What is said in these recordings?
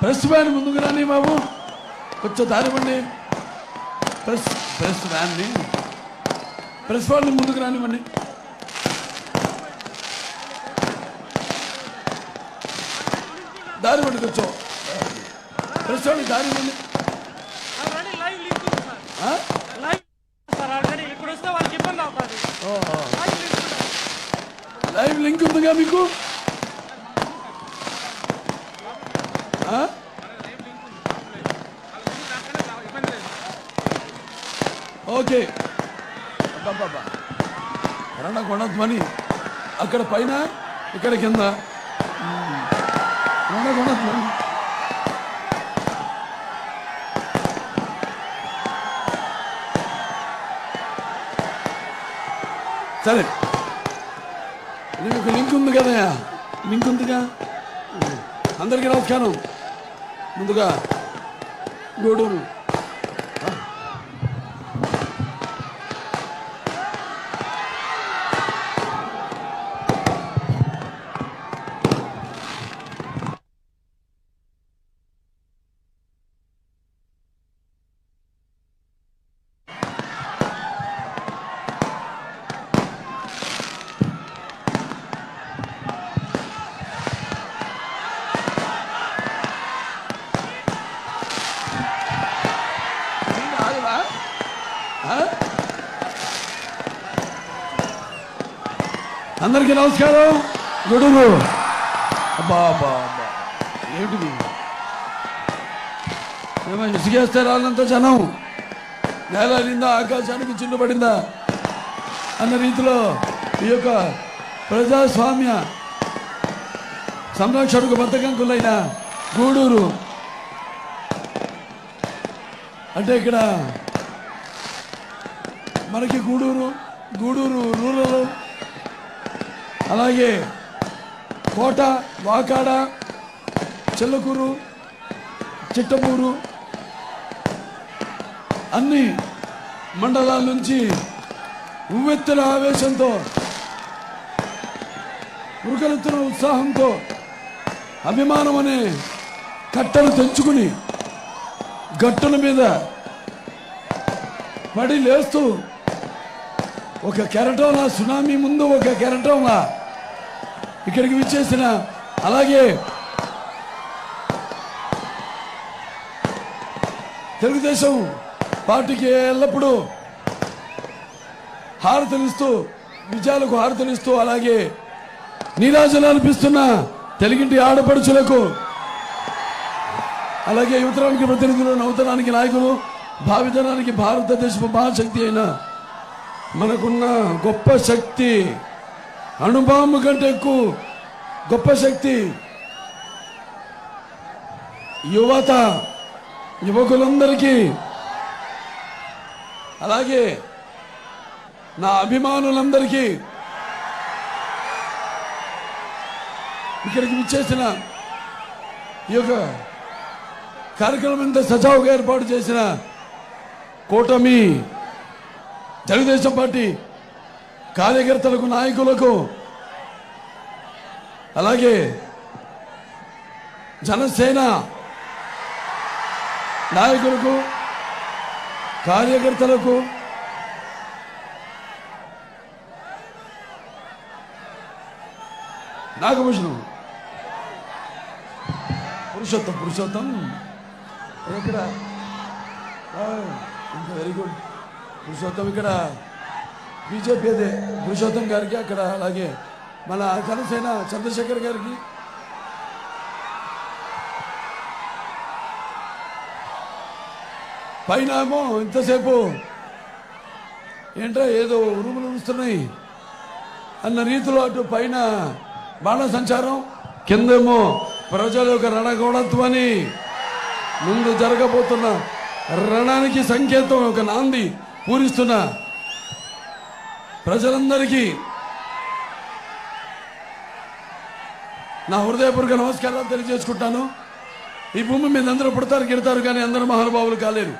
Press van ముందుకు రాని బాబు, కొంచెం దారివ్వండి. ప్రెస్ వ్యాన్ని ముందుకు రానివ్వండి. దారివ్వండి, కొంచెం ప్రెస్ వ్యాన్ దారివ్వండి. లైవ్ లింక్ ఉందిగా మీకు? ఓకే బాబా రణగొణధ్వని అక్కడ పైన, ఇక్కడ కింద రణగొణధ్వని. సరే, నీకు లింక్ ఉంది కదా? లింక్ ఉందిగా. అందరికీ నమస్కారం. ముందుగా గూడూరు అందరికీ నమస్కారం. గూడూరు అబ్బా అబ్బా అబ్బా ఏమిటిది? ఏమో ఇసుకేస్తే రాళ్ళంతా జనం, నేల అరిందా, ఆకాశానికి చిల్లు పడిందా అన్న రీతిలో ఈ యొక్క ప్రజాస్వామ్య సంరక్షణకు బద్ధకంకులైన గూడూరు అంటే ఇక్కడ మనకి గూడూరు రూరల్, అలాగే కోట, వాకాడ, చెల్లకూరు, చిట్టమూరు అన్ని మండలాల నుంచి ఉవ్వెత్తున ఆవేశంతో, ఉరకలెత్తున ఉత్సాహంతో, అభిమానం అనే కట్టలు తెంచుకుని గట్టుల మీద పడి లేస్తూ ఒక కెరటంలా, సునామీ ముందు ఒక కెరటంలా ఇక్కడికి విచ్చేసిన, అలాగే తెలుగుదేశం పార్టీకి ఎల్లప్పుడూ హారతలిస్తూ, విజయాలకు హారతలిస్తూ, అలాగే నీరాజనాలు అనిపిస్తున్న తెలుగింటి ఆడపడుచులకు, అలాగే యువతరానికి ప్రతినిధులు, నవతరానికి నాయకులు, భావితరానికి భారతదేశపు మహాశక్తి అయిన మనకున్న గొప్ప శక్తి, అణుబాంబు కంటే ఎక్కువ గొప్ప శక్తి యువకులందరికీ, అలాగే నా అభిమానులందరికీ, ఇక్కడికి విచ్చేసిన ఈ యొక్క కార్యక్రమం ఇంత సజావుగా ఏర్పాటు చేసిన కూటమి తెలుగుదేశం పార్టీ కార్యకర్తలకు, నాయకులకు, అలాగే జనసేన నాయకులకు, కార్యకర్తలకు, నాగభూషణం పురుషోత్తం ఇక్కడ వెరీ గుడ్ పురుషోత్తం, ఇక్కడ బీజేపీ అదే పురుషోత్తం గారికి అక్కడ, అలాగే మన జనసేన చంద్రశేఖర్ గారికి, పైన ఏమో ఇంతసేపు ఏంట్రా ఏదో ఉరుములు ఉరుస్తున్నాయి అన్న రీతిలో అటు పైన బాణ సంచారం, కిందేమో ప్రజల యొక్క రణగొణత్వాన్ని, ముందు జరగబోతున్న రణానికి సంకేతం, ఒక నాంది పూరిస్తున్న ప్రజలందరికీ నా హృదయపూర్వక నమస్కారాలు తెలియజేసుకుంటాను. ఈ భూమి మీద అందరూ పుడతారు, గిడతారు, కానీ అందరూ మహానుభావులు కాలేరు.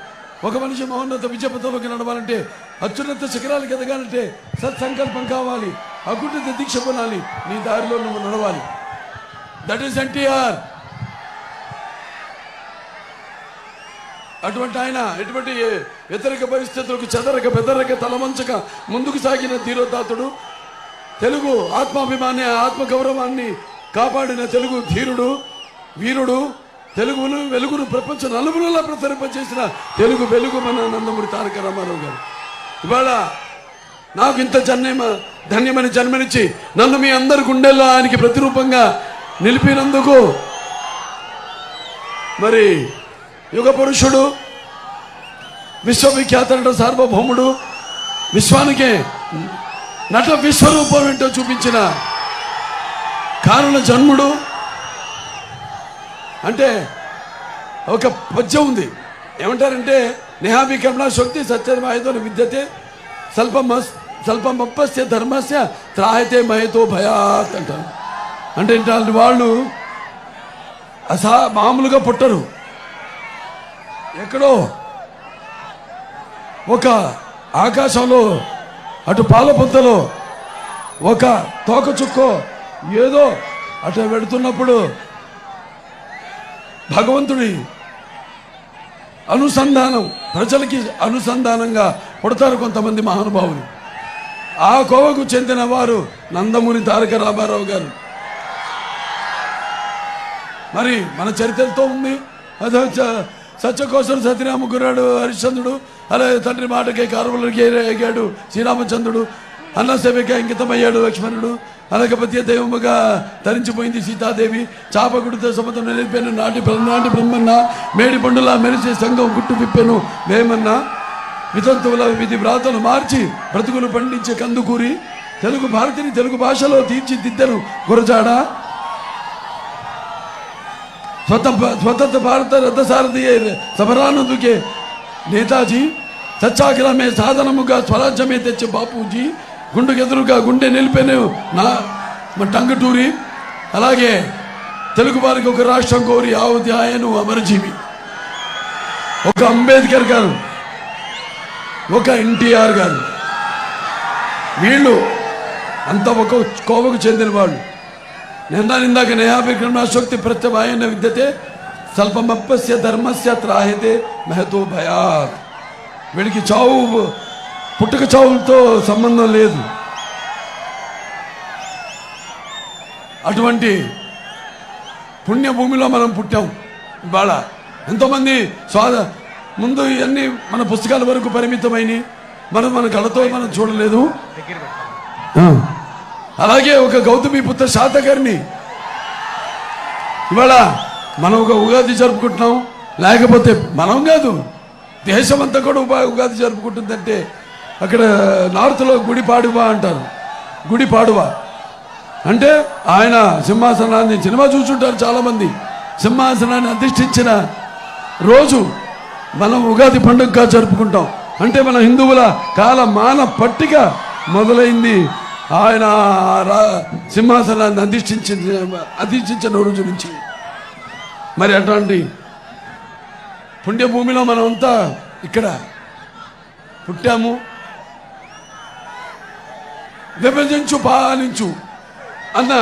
ఒక మనిషి మహోన్నత విజయపథంలోకి నడవాలంటే, అత్యున్నత శిఖరాలకు ఎదగాలంటే సత్సంకల్పం కావాలి, అకుంఠిత దీక్ష కొనాలి, నీ దారిలో నువ్వు నడవాలి. That is NTR. అటువంటి ఆయన ఎటువంటి వ్యతిరేక పరిస్థితులకు చెదరక బెదరక తలవంచక ముందుకు సాగిన ధీరోదాతుడు, తెలుగు ఆత్మాభిమాని ఆత్మగౌరవాన్ని కాపాడిన తెలుగు ధీరుడు వీరుడు, తెలుగును వెలుగును ప్రపంచ నలుగురులా ప్రసరింపచేసిన తెలుగు వెలుగు మన నందమూరి తారక రామారావు గారు. ఇవాళ నాకు ఇంత ధన్యమని జన్మనిచ్చి నన్ను మీ అందరి గుండెల్లో ఆయనకి ప్రతిరూపంగా నిలిపినందుకు, మరి యుగ పురుషుడు, విశ్వవిఖ్యాత నట సార్వభౌముడు, విశ్వానికే నట విశ్వరూపం ఏంటో చూపించిన కారణ జన్ముడు. అంటే ఒక పద్యం ఉంది, ఏమంటారంటే నేహాభి కరుణా శక్తి సత్యమాయతో విద్యతే స్వల్పమప్పస్య ధర్మస్య త్రాయతే మయతో భయాత్ అంటారు. అంటే ఇట్లాంటి వాళ్ళు మామూలుగా పుట్టరు. ఎక్కడో ఒక ఆకాశంలో అటు పాలపుంతలో ఒక తోక చుక్కో ఏదో అటు వెడుతున్నప్పుడు భగవంతుడి అనుసంధానం, ప్రజలకి అనుసంధానంగా పుడతారు కొంతమంది మహానుభావులు. ఆ కోవకు చెందిన వారు నందమూరి తారక రామారావు గారు. మరి మన చరిత్రతో ఉంది. అదే సత్యకోసం సత్యరామ గురాడు హరిశ్చంద్రుడు, అలాగే తండ్రి మాటకే కారువులకి ఎగాడు శ్రీరామచంద్రుడు, అన్న సేవకి అంకితమయ్యాడు లక్ష్మణుడు, అలాగే పత్య దైవముగా ధరించిపోయింది సీతాదేవి, చాపగుడితో సముద్రం నిలిపాను నాటి బ్రహ్మన్న, మేడి పండులా మెరిసే సంఘం గుట్టు విప్పెను వేమన్న, వితంతువుల విధి వ్రాతలు మార్చి బ్రతుకులు పండించే కందుకూరి, తెలుగు భారతిని తెలుగు భాషలో తీర్చిదిద్దను గురజాడ, స్వతంత్ర భారత రథసారథి సమరానందుకే నేతాజీ, సత్యాగ్రహమే సాధనముగా స్వరాజ్యమే తెచ్చే బాపూజీ, గుండెకెదురుగా గుండె నిలిపెను నా టంగుటూరి, అలాగే తెలుగు వారికి ఒక రాష్ట్రం కోరి ఆవుధ్యాయను అమరజీవి, ఒక అంబేద్కర్ గారు, ఒక ఎన్టీఆర్ గారు, వీళ్ళు అంత ఒక కోవకు చెందిన వాళ్ళు. నిందాక నేహాభి కరుణా శక్తి ప్రత్యవాయన విద్యతే స్వల్పమప్పస్య ధర్మస్య త్రాయతే మహతో భయాత్. వీడికి చావు పుట్టుక చావులతో సంబంధం లేదు. అటువంటి పుణ్యభూమిలో మనం పుట్టాం. ఇవాళ ఎంతోమంది ముందు ఇవన్నీ మన పుస్తకాల వరకు పరిమితమైనవి, మన కళతో మనం చూడలేదు. అలాగే ఒక గౌతమి పుత్ర శాతకర్ణి, ఇవాళ మనం ఒక ఉగాది జరుపుకుంటున్నాం. లేకపోతే మనం కాదు, దేశం అంతా కూడా ఉగాది జరుపుకుంటుందంటే అక్కడ నార్త్లో గుడిపాడువా అంటారు. గుడిపాడువా అంటే ఆయన సింహాసనాన్ని, సినిమా చూసుంటారు చాలామంది, సింహాసనాన్ని అధిష్ఠించిన రోజు మనం ఉగాది పండుగగా జరుపుకుంటాం. అంటే మన హిందువుల కాల మాన పట్టిక మొదలైంది ఆయన సింహాసనాన్ని అధిష్ఠించిన రోజు నుంచి. మరి అటువంటి పుణ్యభూమిలో మనమంతా ఇక్కడ పుట్టాము. విభజించు పాలించు అన్న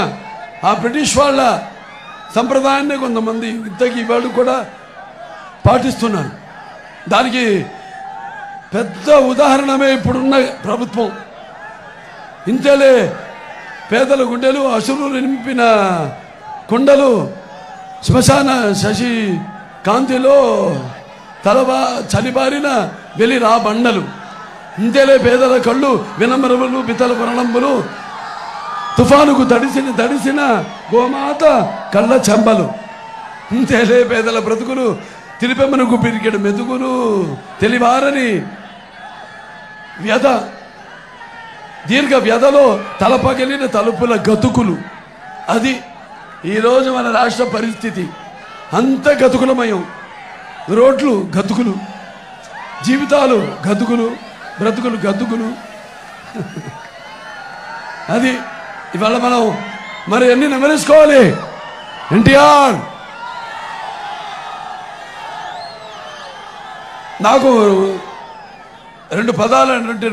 ఆ బ్రిటిష్ వాళ్ళ సంప్రదాయాన్ని కొంతమంది ఇంతకీ వాళ్ళు కూడా పాటిస్తున్నారు. దానికి పెద్ద ఉదాహరణమే ఇప్పుడున్న ప్రభుత్వం. ఇంతేలే పేదల గుండెలు అసురులు నింపిన కొండలు, శ్మశాన శశి కాంతిలో చలిబారిన వెలి రా బండలు, ఇంతేలే పేదల కళ్ళు వినమ్రములు పితల వర్ణంబులు, తుఫానుకు దడిసిన గోమాత కళ్ళ చెంబలు, ఇంతేలే పేదల బ్రతుకులు తిరిపెమ్మనుకు పిరికెడు మెతుకులు, తెలివారని వ్యధ దీర్ఘ వ్యధలో తలపగిలిన తలుపుల గతుకులు. అది ఈరోజు మన రాష్ట్ర పరిస్థితి. అంత గతుకులమయం, రోడ్లు గతుకులు, జీవితాలు గతుకులు, బ్రతుకులు గతుకులు. అది ఇవాళ మనం మరి అన్ని నెమరేసుకోవాలి. ఎన్టీఆర్ నాకు రెండు పదాలు అంటే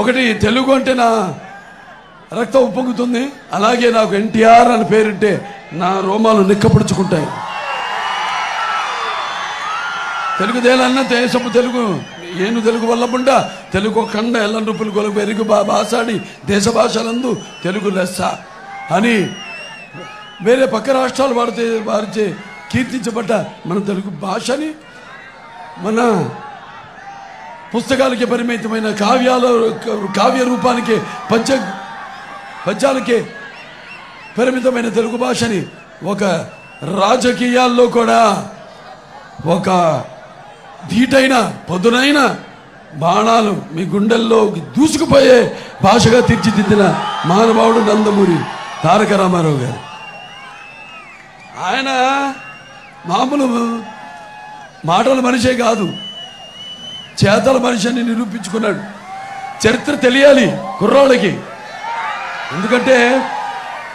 ఒకటి తెలుగు అంటే నా రక్తం ఉప్పొంగుతుంది, అలాగే నాకు ఎన్టీఆర్ అని పేరుంటే నా రోమాలు నిక్కపడుచుకుంటాయి. తెలుగుదేలన్న దేశపు తెలుగు ఏను తెలుగు వల్లబుండ తెలుగు కండ ఎల్ల రూపులు కొలుగు ఎరుగు భాషాడి దేశ భాషలందు తెలుగు లెస్స అని వేరే పక్క రాష్ట్రాలు వారిచే కీర్తించబడ్డ మన తెలుగు భాషని మన పుస్తకాలకి పరిమితమైన కావ్య రూపానికి పద్యాలకే పరిమితమైన తెలుగు భాషని ఒక రాజకీయాల్లో కూడా ఒక ధీటైన పదునైన బాణాలు మీ గుండెల్లో దూసుకుపోయే భాషగా తీర్చిదిద్దిన మహానుభావుడు నందమూరి తారక రామారావు గారు. ఆయన మామూలు మాటల మనిషే కాదు, చేతల మనిషిని నిరూపించుకున్నాడు. చరిత్ర తెలియాలి కుర్రాళ్ళకి, ఎందుకంటే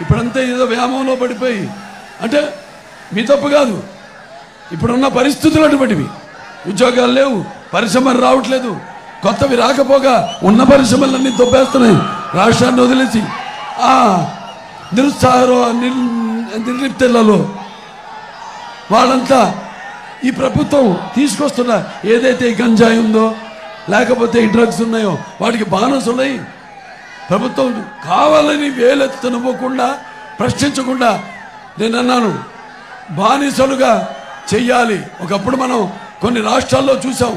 ఇప్పుడంతా ఏదో వ్యామోహంలో పడిపోయి, అంటే మీ తప్పు కాదు, ఇప్పుడున్న పరిస్థితులు అటువంటివి. ఉద్యోగాలు లేవు, పరిశ్రమలు రావట్లేదు, కొత్తవి రాకపోగా ఉన్న పరిశ్రమలన్నీ దొబ్బేస్తున్నాయి రాష్ట్రాన్ని వదిలేసి. ఆ నిర్లిప్తలలో వాళ్ళంతా ఈ ప్రభుత్వం తీసుకొస్తున్న ఏదైతే గంజాయి ఉందో లేకపోతే ఈ డ్రగ్స్ ఉన్నాయో వాటికి బానస్ ఉన్నాయి. ప్రభుత్వం కావాలని వేలెత్తనివ్వకుండా ప్రశ్నించకుండా నేను అన్నాను బానిసలుగా చెయ్యాలి. ఒకప్పుడు మనం కొన్ని రాష్ట్రాల్లో చూసాం,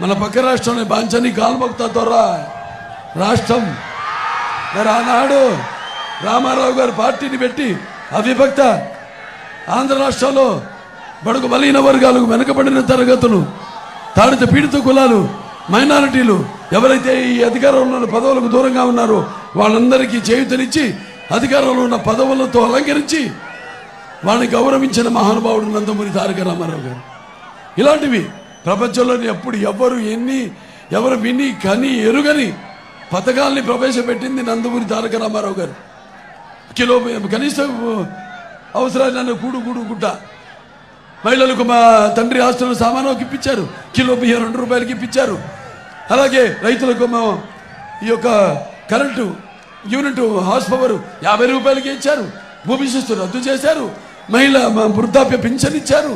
మన పక్క రాష్ట్రంలో బాంచని కాల్మక్తా ద్వారా రాష్ట్రం మరి ఆనాడు రామారావు గారు పార్టీని పెట్టి అవిభక్త ఆంధ్ర రాష్ట్రంలో బడుగు బలహీన వర్గాలకు వెనుకబడిన తరగతులు, తాడిత పీడిత కులాలు, మైనారిటీలు ఎవరైతే ఈ అధికారంలో ఉన్న పదవులకు దూరంగా ఉన్నారో వాళ్ళందరికీ చేయూతనిచ్చి అధికారంలో ఉన్న పదవులతో అలంకరించి వాళ్ళని గౌరవించిన మహానుభావుడు నందమూరి తారక రామారావు గారు. ఇలాంటివి ప్రపంచంలోని ఎప్పుడు ఎవరు విని కని ఎరుగని పథకాల్ని ప్రవేశపెట్టింది నందమూరి తారక రామారావు గారు. కనీస అవసరాలను గుట్ట మహిళలకు మా తండ్రి ఆస్తులను సామానుకి ఇప్పించారు, కిలో బియ్యం 2 రూపాయలకి ఇప్పించారు. అలాగే రైతులకు ఈ యొక్క కరెంటు యూనిట్ హార్స్ పవర్ 50 రూపాయలకి ఇచ్చారు. భూమి శిస్తు రద్దు చేశారు, వృద్ధాప్య పింఛన్ ఇచ్చారు.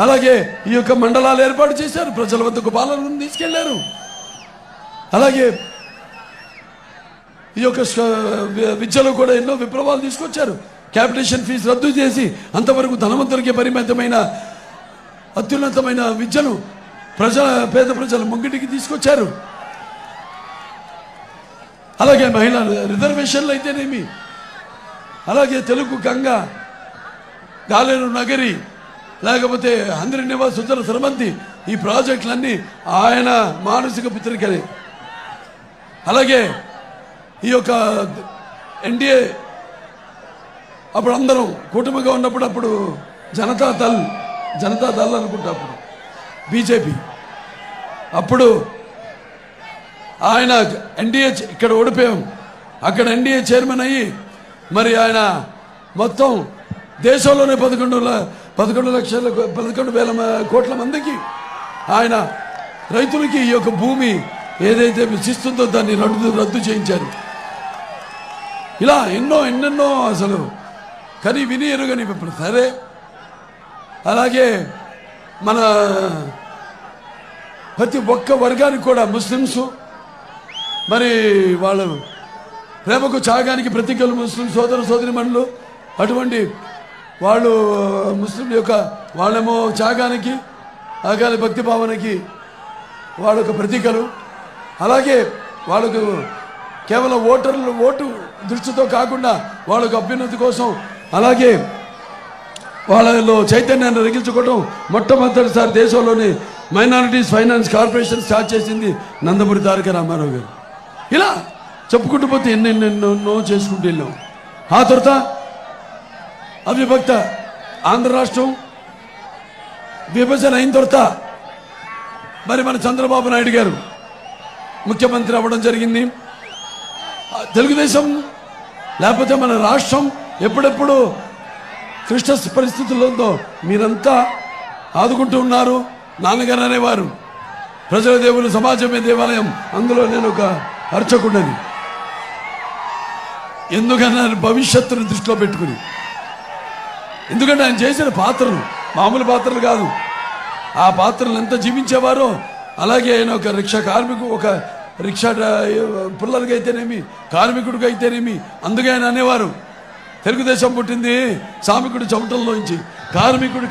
అలాగే ఈ యొక్క మండలాలు ఏర్పాటు చేశారు, ప్రజల వద్దకు పాలనను తీసుకెళ్లారు. అలాగే ఈ యొక్క విద్యలో కూడా ఎన్నో విప్లవాలు తీసుకొచ్చారు. క్యాపిటేషన్ ఫీజు రద్దు చేసి అంతవరకు ధనవంతులకి పరిమితమైన అత్యున్నతమైన విద్యను పేద ప్రజల ముంగిటికి తీసుకొచ్చారు. అలాగే మహిళా రిజర్వేషన్లు అయితేనేమి, అలాగే తెలుగు గంగ, గాలేరు నగరి, లేకపోతే అందరి నివాస్ సుజల సరమంతి, ఈ ప్రాజెక్టులన్నీ ఆయన మానసిక పుత్రికలే. అలాగే ఈ యొక్క ఎన్డీఏ అప్పుడు అందరం కూటమిగా ఉన్నప్పుడు అప్పుడు జనతా దళ్ అనుకుంటా, అప్పుడు బీజేపీ, అప్పుడు ఆయన ఎన్డీఏ ఇక్కడ ఓడిపోయాం, అక్కడ ఎన్డీఏ చైర్మన్ అయ్యి మరి ఆయన మొత్తం దేశంలోనే 11,00,000 కోట్ల మందికి ఆయన రైతులకి ఈ యొక్క భూమి ఏదైతే శిస్తుందో దాన్ని రద్దు చేయించారు. ఇలా ఎన్నెన్నో అసలు కానీ విని ఎరుగని సరే. అలాగే మన ప్రతి ఒక్క వర్గానికి కూడా ముస్లిమ్స్ మరి వాళ్ళు ప్రేమకు త్యాగానికి ప్రతీకలు ముస్లిం సోదరిమణులు, అటువంటి వాళ్ళు ముస్లిం యొక్క వాళ్ళేమో త్యాగానికి అకాల భక్తి భావనకి వాళ్ళొక ప్రతీకలు. అలాగే వాళ్ళకు కేవలం ఓటు దృష్టితో కాకుండా వాళ్ళకు అభ్యున్నతి కోసం అలాగే వాళ్ళలో చైతన్యాన్ని రగిల్చుకోవడం మొట్టమొదటిసారి దేశంలోని మైనారిటీస్ ఫైనాన్స్ కార్పొరేషన్ స్టార్ట్ చేసింది నందమూరి తారక రామారావు గారు. ఇలా చెప్పుకుంటూ పోతే ఎన్నెన్నెన్నో చేసుకుంటూ వెళ్ళాం. ఆ తర్వాత అవిభక్త ఆంధ్ర రాష్ట్రం విభజన అయిన తర్వాత మరి మన చంద్రబాబు నాయుడు గారు ముఖ్యమంత్రి అవ్వడం జరిగింది. తెలుగుదేశం లేకపోతే మన రాష్ట్రం ఎప్పుడెప్పుడు క్లిష్ట పరిస్థితుల్లో ఉందో మీరంతా ఆదుకుంటూ ఉన్నారు. నాన్నగారు అనేవారు ప్రజల దేవులు సమాజమే దేవాలయం, అందులో నేను ఒక అర్చకుడని. ఎందుకన్నా భవిష్యత్తును దృష్టిలో పెట్టుకుని, ఎందుకంటే ఆయన చేసిన పాత్రలు మామూలు పాత్రలు కాదు. ఆ పాత్రలు ఎంత జీవించేవారో అలాగే ఆయన ఒక రిక్షా కార్మికుడు, ఒక రిక్షా పుల్లర్గా అయితేనేమి, కార్మికుడిగా అయితేనేమి, అందుకే ఆయన అనేవారు తెలుగుదేశం పుట్టింది శ్రామికుడు చెమటల్లోంచి, కార్మికుడు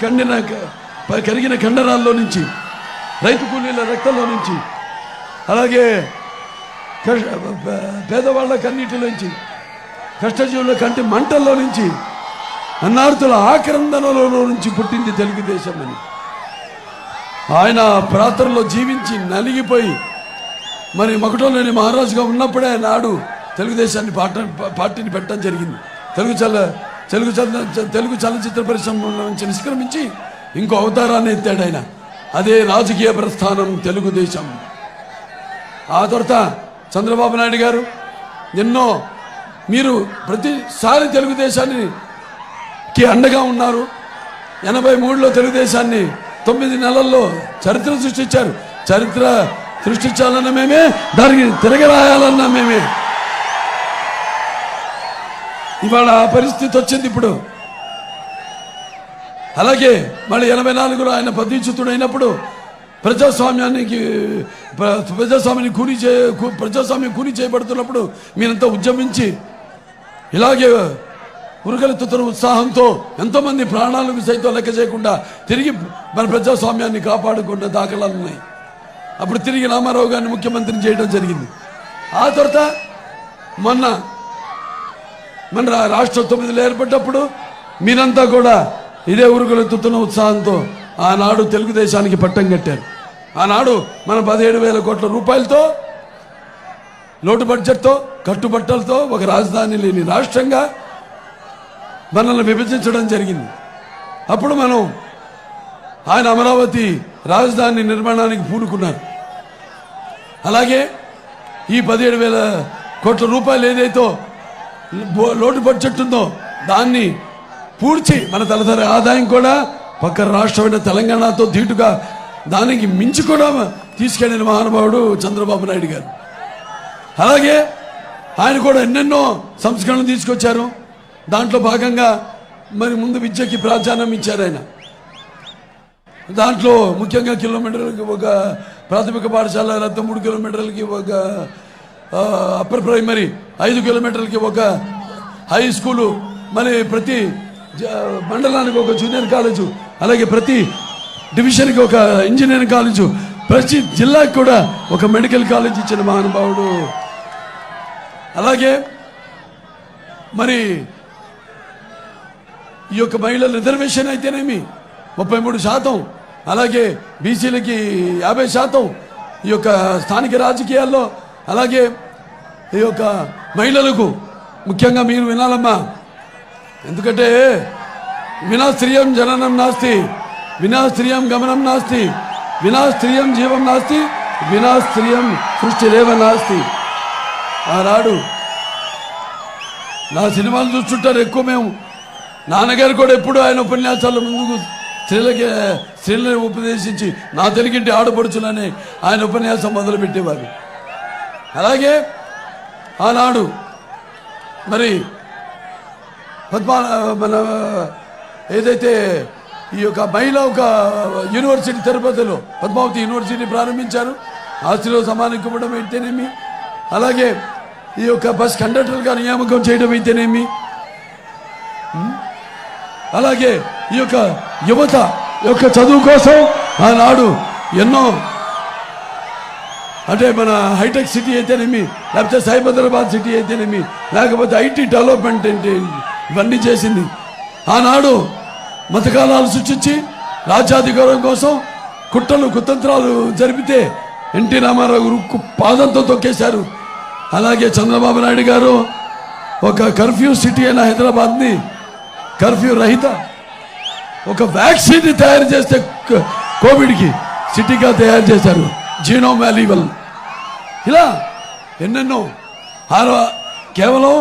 కరిగిన కండరాల్లో నుంచి, రైతు కూలీల రక్తంలో నుంచి, అలాగే పేదవాళ్ళ కన్నీటిలోంచి, కష్టజీవుల కంటి మంటల్లో నుంచి, అన్నార్థుల ఆక్రందనలో నుంచి పుట్టింది తెలుగుదేశం అని ఆయన ప్రాంతంలో జీవించి నలిగిపోయి మరి మకుటంలోని మహారాజుగా ఉన్నప్పుడే నాడు తెలుగుదేశాన్ని పార్టీని పెట్టడం జరిగింది. తెలుగు చలనచిత్ర పరిశ్రమ నుంచి నిష్క్రమించి ఇంకో అవతారాన్ని ఎత్తాడు ఆయన. అదే రాజకీయ ప్రస్థానం తెలుగుదేశం. ఆ తర్వాత చంద్రబాబు నాయుడు గారు ఎన్నో మీరు ప్రతిసారి తెలుగుదేశానికి అండగా ఉన్నారు. 83లో తెలుగుదేశాన్ని 9 నెలల్లో చరిత్ర సృష్టించారు. చరిత్ర సృష్టించాలన్న మేమే, దానికి తిరగరాయాలన్నా మేమే. ఇవాళ ఆ పరిస్థితి వచ్చింది ఇప్పుడు. అలాగే మళ్ళీ 84లో ఆయన పదవీచ్యుతుడైనప్పుడు ప్రజాస్వామ్యం కూని చేయబడుతున్నప్పుడు మీరంతా ఉద్యమించి ఇలాగే ఉరకలెత్తుతున్న ఉత్సాహంతో ఎంతోమంది ప్రాణాలకు సైతం లెక్క చేయకుండా తిరిగి మన ప్రజాస్వామ్యాన్ని కాపాడుకున్న దాఖలాలు ఉన్నాయి. అప్పుడు తిరిగి రామారావు గారిని ముఖ్యమంత్రిని చేయడం జరిగింది. ఆ తర్వాత మన రాష్ట్రం 9లో ఏర్పడ్డప్పుడు మీరంతా కూడా ఇదే ఉరకలెత్తుతున్న ఉత్సాహంతో ఆనాడు తెలుగుదేశానికి పట్టం కట్టారు. ఆనాడు మన 17,000 కోట్ల రూపాయలతో, లోటు బడ్జెట్తో, కట్టుబట్టలతో ఒక రాజధాని లేని రాష్ట్రంగా మనల్ని విభజించడం జరిగింది. అప్పుడు ఆయన అమరావతి రాజధాని నిర్మాణానికి పూనుకున్నారు. అలాగే ఈ 17,000 కోట్ల రూపాయలు ఏదైతే లోటు బడ్జెట్ ఉందో దాన్ని పూడ్చి మన తలసరి ఆదాయం కూడా పక్క రాష్ట్రమైన తెలంగాణతో ధీటుగా దానికి మించి కూడా తీసుకెళ్లిన మహానుభావుడు చంద్రబాబు నాయుడు గారు. అలాగే ఆయన కూడా ఎన్నెన్నో సంస్కరణలు తీసుకొచ్చారు. దాంట్లో భాగంగా మరి ముందు విద్యకి ప్రాధాన్యం ఇచ్చారు ఆయన. దాంట్లో ముఖ్యంగా కిలోమీటర్లకి ఒక ప్రాథమిక పాఠశాల, 3 కిలోమీటర్లకి ఒక అప్పర్ ప్రైమరీ, 5 కిలోమీటర్లకి ఒక హై స్కూలు, మరి ప్రతి మండలానికి ఒక జూనియర్ కాలేజు, అలాగే ప్రతి డివిజన్కి ఒక ఇంజనీరింగ్ కాలేజు, ప్రతి జిల్లాకి కూడా ఒక మెడికల్ కాలేజ్ ఇచ్చిన మహానుభావుడు. అలాగే మరి ఈ యొక్క మహిళల రిజర్వేషన్ అయితేనేమి 33%, అలాగే బీసీలకి 50%, ఈ యొక్క స్థానిక రాజకీయాల్లో, అలాగే ఈ యొక్క మహిళలకు ముఖ్యంగా మీరు వినాలమ్మా. ఎందుకంటే వినా స్త్రియం జననం నాస్తి, వినా స్త్రియం గమనం నాస్తి, వినా స్త్రియం జీవం నాస్తి, వినా స్త్రియం సృష్టిరేవ నాస్తి. ఆనాడు నా సినిమాలు చూస్తుంటారు ఎక్కువ. మేము నాన్నగారు కూడా ఎప్పుడు ఆయన ఉపన్యాసాల ముందుకు స్త్రీలను ఉపదేశించి నా తెలుగింటి ఆడపడుచులని ఆయన ఉపన్యాసం మొదలుపెట్టేవారు. అలాగే ఆనాడు మరి మన ఏదైతే ఈ యొక్క మహిళ ఒక యూనివర్సిటీ తిరుపతిలో పద్మావతి యూనివర్సిటీ ప్రారంభించారు. ఆస్తిలో సమానం ఇవ్వడం అయితేనేమి, అలాగే ఈ యొక్క బస్ కండక్టర్గా నియామకం చేయడం అయితేనేమి, అలాగే ఈ యొక్క యువత యొక్క చదువు కోసం ఆనాడు ఎన్నో, అంటే మన హైటెక్ సిటీ అయితేనేమి, లేకపోతే సైబరాబాద్ సిటీ అయితేనేమి, లేకపోతే ఐటీ డెవలప్మెంట్ ఏంటి, ఇవన్నీ చేసింది. ఆనాడు మతకాలాలు సృష్టించి రాజ్యాధికారం కోసం కుతంత్రాలు జరిపితే ఎన్టీ రామారావు రుక్కు పాదంతో తొక్కేశారు. అలాగే చంద్రబాబు నాయుడు గారు ఒక కర్ఫ్యూ సిటీ అయిన హైదరాబాద్ని కర్ఫ్యూ రహిత ఒక వ్యాక్సిన్ తయారు చేస్తే కోవిడ్కి సిటీగా తయారు చేశారు, జీనోమ్ వాల్యుబుల్. ఇలా ఎన్నెన్నో కేవలం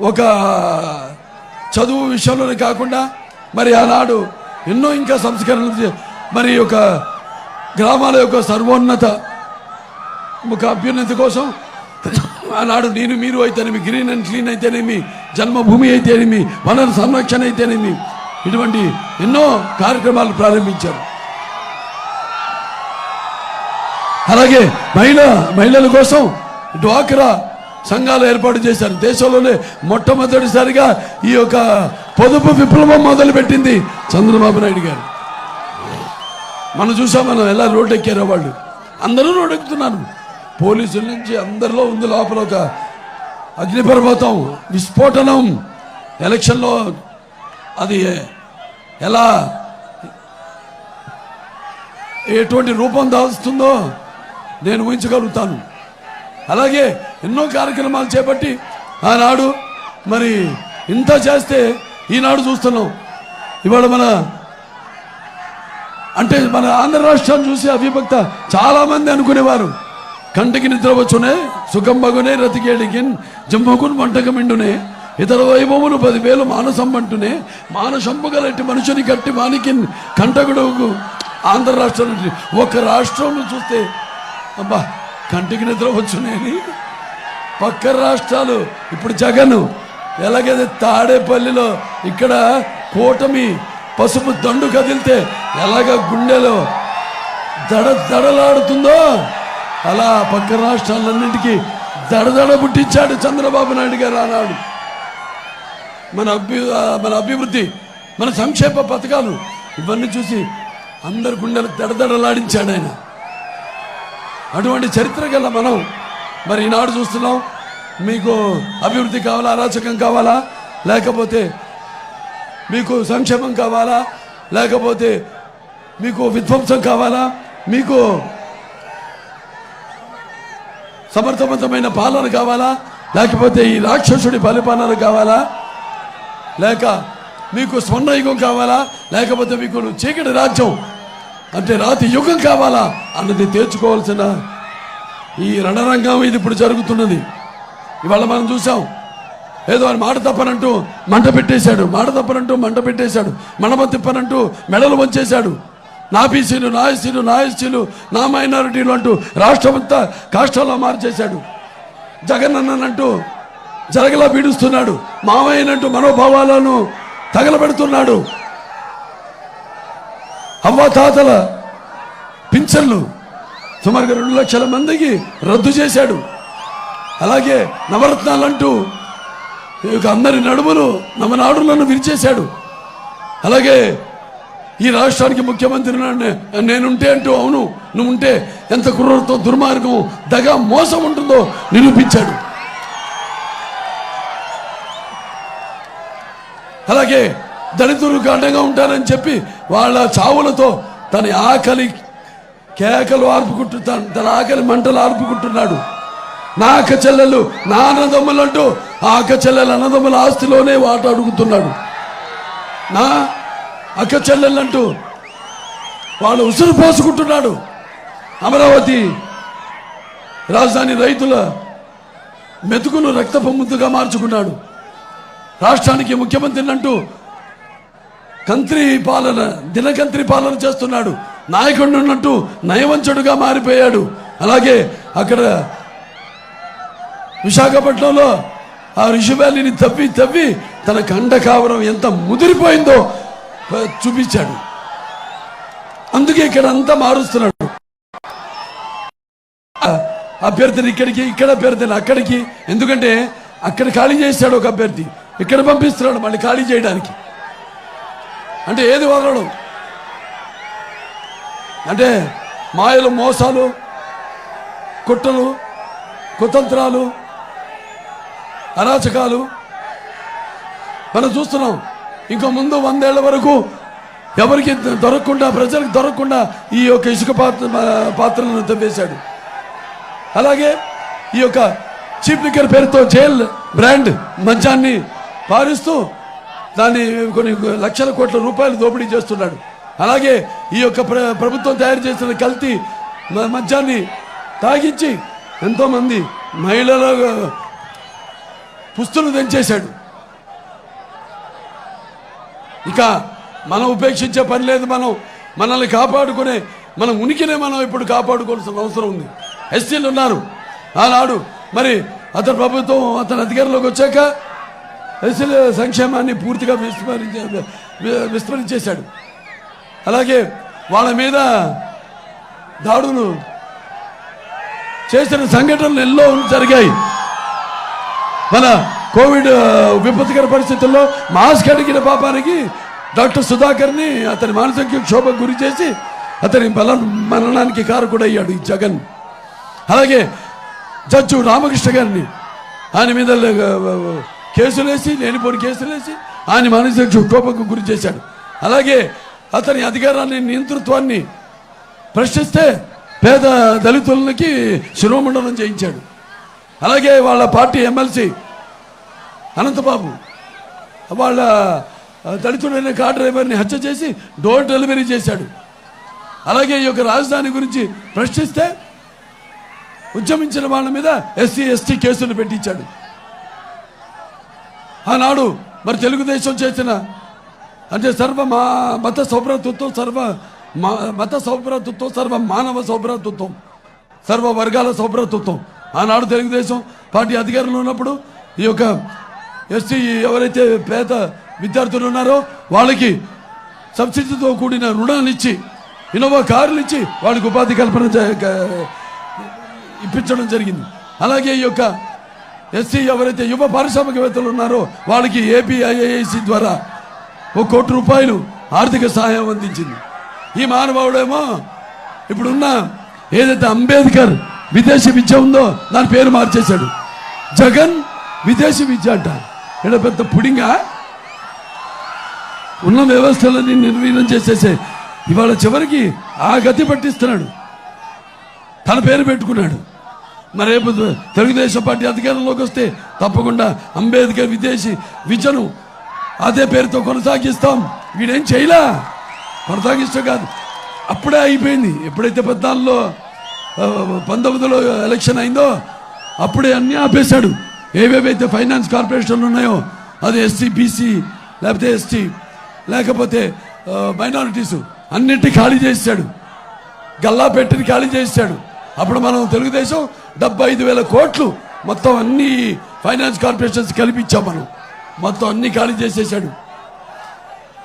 ఒక చదువు విషయంలోనే కాకుండా మరి ఆనాడు ఎన్నో ఇంకా సంస్కరణలు, మరి ఒక గ్రామాల యొక్క సర్వోన్నత ఒక అభ్యున్నతి కోసం ఆనాడు నేను మీరు అయితేనేమి, గ్రీన్ అండ్ క్లీన్ అయితేనేమి, జన్మభూమి అయితేనేమి, వనరుల సంరక్షణ అయితేనేమి, ఇటువంటి ఎన్నో కార్యక్రమాలు ప్రారంభించారు. అలాగే మహిళల కోసం డ్వాక్రా సంఘాలు ఏర్పాటు చేశారు. దేశంలోనే మొట్టమొదటిసారిగా ఈ యొక్క పొదుపు విప్లవం మొదలుపెట్టింది చంద్రబాబు నాయుడు గారు. మనం చూసాం, మనం ఎలా రోడ్డు ఎక్కారో వాళ్ళు అందరూ రోడ్డు ఎక్కుతున్నారు. పోలీసుల నుంచి అందరిలో ఉంది లోపల ఒక అగ్నిపర్వతం విస్ఫోటనం. ఎలక్షన్లో అది ఎలా ఎటువంటి రూపం దాల్స్తుందో నేను ఊహించగలుగుతాను. అలాగే ఎన్నో కార్యక్రమాలు చేపట్టి ఆనాడు మరి ఇంత చేస్తే ఈనాడు చూస్తున్నాం. ఇవాళ మన ఆంధ్ర రాష్ట్రాన్ని చూసి అవిభక్త చాలా మంది అనుకునేవారు, కంటికి నిద్ర వచ్చునే సుఖం బగునే రతికేడికి జమ్మకుని వంటకమిండునే ఇతర వైభవములు 10,000 మానసంబంటునే మానసంపు గలట్టి మనుషుని కట్టి వానికి కంటకుడుకు. ఆంధ్ర రాష్ట్రం నుంచి ఒక రాష్ట్రంలో చూస్తే అబ్బా కంటికి నిద్ర వచ్చునే అని పక్క రాష్ట్రాలు. ఇప్పుడు జగన్ ఎలాగైతే తాడేపల్లిలో ఇక్కడ కూటమి పసుపు దండు కదిలితే ఎలాగ గుండెలో దడలాడుతుందో అలా పక్క రాష్ట్రాలన్నింటికి దడదడ పుట్టించాడు చంద్రబాబు నాయుడు గారు ఆనాడు. మన అభివృద్ధి, మన సంక్షేమ పథకాలు ఇవన్నీ చూసి అందరి గుండెలు దడదడలాడించాడు ఆయన. అటువంటి చరిత్ర గల మనం మరి ఈనాడు చూస్తున్నాం. మీకు అభివృద్ధి కావాలా, అరాచకం కావాలా, లేకపోతే మీకు సంక్షేమం కావాలా, లేకపోతే మీకు విధ్వంసం కావాలా, మీకు సమర్థవంతమైన పాలన కావాలా, లేకపోతే ఈ రాక్షసుడి పరిపాలన కావాలా, లేక మీకు స్వర్ణయుగం కావాలా, లేకపోతే మీకు చీకటి రాజ్యం అంటే రాతి యుగం కావాలా అన్నది తేల్చుకోవాల్సిన ఈ రణరంగం ఇది ఇప్పుడు జరుగుతున్నది. ఇవాళ మనం చూసాం, ఏదో అని మాట తప్పనంటూ మంట పెట్టేశాడు, మడమ తిప్పనంటూ మెడలు వంచేశాడు. నా బీసీలు, నా ఎస్సీలు, నా ఎస్టీలు, నా మైనారిటీలు అంటూ రాష్ట్రమంతా కాష్టాల్లో మార్చేశాడు. జగన్ అన్ననంటూ జరగలా పీడిస్తున్నాడు, మావయ్యనంటూ మనోభావాలను తగలబెడుతున్నాడు. అవ్వాతాతల పింఛన్లు సుమారుగా 2 లక్షల మందికి రద్దు చేశాడు. అలాగే నవరత్నాలంటూ అందరి నడుములు నవనాడులను విరిచేశాడు. అలాగే ఈ రాష్ట్రానికి ముఖ్యమంత్రి నేనుంటే అంటూ అవును నువ్వుంటే ఎంత క్రూరతో దుర్మార్గం దగా మోసం ఉంటుందో నిరూపించాడు. అలాగే దళితులకు అండగా ఉంటారని చెప్పి వాళ్ళ చావులతో తన ఆకలి కేకలు ఆర్పుకుంటున్నాడు, తన ఆకలి మంటలు ఆర్పుకుంటున్నాడు. నా అక్క చెల్లెలు, నా అన్నదమ్ములు అంటూ ఆ అక్క చెల్లెలు అన్నదమ్ముల ఆస్తిలోనే వాట అడుగుతున్నాడు. నా అక్క చెల్లెళ్ళంటూ వాళ్ళు ఉసురు పోసుకుంటున్నాడు. అమరావతి రాజధాని రైతుల మెతుకులు రక్తపు ముద్దుగా మార్చుకున్నాడు. రాష్ట్రానికి ముఖ్యమంత్రిని అంటూ దినకంత్రి పాలన చేస్తున్నాడు. నాయకుడు ఉన్నట్టు నయవంచుడుగా మారిపోయాడు. అలాగే అక్కడ విశాఖపట్నంలో ఆ రిషి వ్యాలీని తవ్వి తన కండ కావరం ఎంత ముదిరిపోయిందో చూపించాడు. అందుకే ఇక్కడ అంతా మారుస్తున్నాడు. అభ్యర్థిని ఇక్కడికి, ఇక్కడ అభ్యర్థిని అక్కడికి. ఎందుకంటే అక్కడ ఖాళీ చేశాడు ఒక అభ్యర్థి, ఇక్కడ పంపిస్తున్నాడు మళ్ళీ ఖాళీ చేయడానికి. అంటే ఏది వదలడం అంటే మాయలు, మోసాలు, కుట్రలు, కుతంత్రాలు, అరాచకాలు మనం చూస్తున్నాం. ఇంకో ముందు 100 ఏళ్ల వరకు ఎవరికి దొరకకుండా, ప్రజలకు దొరకకుండా ఈ యొక్క ఇసుక పాత్రలను తవ్వేశాడు. అలాగే ఈ యొక్క చీప్ లిక్కర్ పేరుతో జైల్ బ్రాండ్ మద్యాన్ని పారిస్తూ దాన్ని కొన్ని లక్షల కోట్ల రూపాయలు దోపిడీ చేస్తున్నాడు. అలాగే ఈ యొక్క ప్రభుత్వం తయారు చేసిన కల్తీ మద్యాన్ని తాగించి ఎంతోమంది మహిళల పుస్తులు తెంచేశాడు. ఇక మనం ఉపేక్షించే పని లేదు. మనల్ని కాపాడుకునే మన ఉనికినే మనం ఇప్పుడు కాపాడుకోవాల్సిన అవసరం ఉంది. ఎస్సీలు ఉన్నారు ఆనాడు. మరి అతని ప్రభుత్వం అతని అధికారంలోకి వచ్చాక ఎస్సీల సంక్షేమాన్ని పూర్తిగా విస్మరించేశాడు. అలాగే వాళ్ళ మీద దాడులు చేసిన సంఘటనలు ఎన్నో జరిగాయి. మన కోవిడ్ విపత్కర పరిస్థితుల్లో మాస్క్ అడిగిన పాపానికి డాక్టర్ సుధాకర్ని అతని మానసిక క్షోభకు గురి చేసి అతని మరణానికి కారకుడయ్యాడు ఈ జగన్. అలాగే జడ్జి రామకృష్ణ గారిని ఆయన మీద కేసులేసి లేనిపోని కేసులేసి ఆయన మానసిక క్షోభకు గురి చేశాడు. అలాగే అతని అధికారాన్ని నియంతృత్వాన్ని ప్రశ్నిస్తే పేద దళితులకి శిరోమండనం చేయించాడు. అలాగే వాళ్ళ పార్టీ ఎమ్మెల్సీ అనంతబాబు వాళ్ళ దళితుడైన కార్ డ్రైవర్ని హత్య చేసి డోర్ డెలివరీ చేశాడు. అలాగే ఈ యొక్క రాజధాని గురించి ప్రశ్నిస్తే ఉద్యమించిన వాళ్ళ మీద ఎస్సీ ఎస్టీ కేసులు పెట్టించాడు. ఆనాడు మరి తెలుగుదేశం చేసిన అంటే మత సౌభ్రాతృత్వం మత సౌభ్రాతృత్వం సర్వ మానవ సౌభ్రాతృత్వం సర్వ వర్గాల సౌభ్రాతృత్వం. ఆనాడు తెలుగుదేశం పార్టీ అధికారంలో ఉన్నప్పుడు ఈ యొక్క ఎస్టీ ఎవరైతే పేద విద్యార్థులు ఉన్నారో వాళ్ళకి సబ్సిడీతో కూడిన రుణాలు ఇచ్చి ఇన్నోవా కార్లు ఇచ్చి వాళ్ళకి ఉపాధి కల్పన ఇప్పించడం జరిగింది. అలాగే ఈ యొక్క ఎస్సీ ఎవరైతే యువ పారిశ్రామికవేత్తలు ఉన్నారో వాళ్ళకి ఏపీఐఐసి ద్వారా ₹1 కోటి ఆర్థిక సహాయం అందించింది. ఈ మానవుడేమో ఇప్పుడున్న ఏదైతే అంబేద్కర్ విదేశీ విద్య ఉందో దాని పేరు మార్చేశాడు. జగన్ విదేశీ విద్య అంట. ఇక్కడ పెద్ద పుడింగా ఉన్న వ్యవస్థలన్నీ నిర్వీర్యం చేసేసే ఇవాళ చివరికి ఆ గతి పట్టిస్తున్నాడు. తన పేరు పెట్టుకున్నాడు. మరి రేపు తెలుగుదేశం పార్టీ అధికారంలోకి వస్తే తప్పకుండా అంబేద్కర్ విదేశీ విద్యను అదే పేరుతో కొనసాగిస్తాం. వీడేం చేయలా, కొనసాగిస్తాం కాదు, అప్పుడే అయిపోయింది. ఎప్పుడైతే 19లో ఎలక్షన్ అయిందో అప్పుడే అన్నీ ఆపేశాడు. ఏవేవైతే ఫైనాన్స్ కార్పొరేషన్లు ఉన్నాయో అది ఎస్సీ బీసీ లేకపోతే ఎస్టీ లేకపోతే మైనారిటీసు అన్నింటి ఖాళీ చేశాడు. గల్లా పెట్టిని ఖాళీ చేశాడు. అప్పుడు మనం తెలుగుదేశం 75,000 కోట్లు మొత్తం అన్ని ఫైనాన్స్ కార్పొరేషన్స్ కల్పించాం. మనం మొత్తం అన్ని ఖాళీ చేసేసాడు.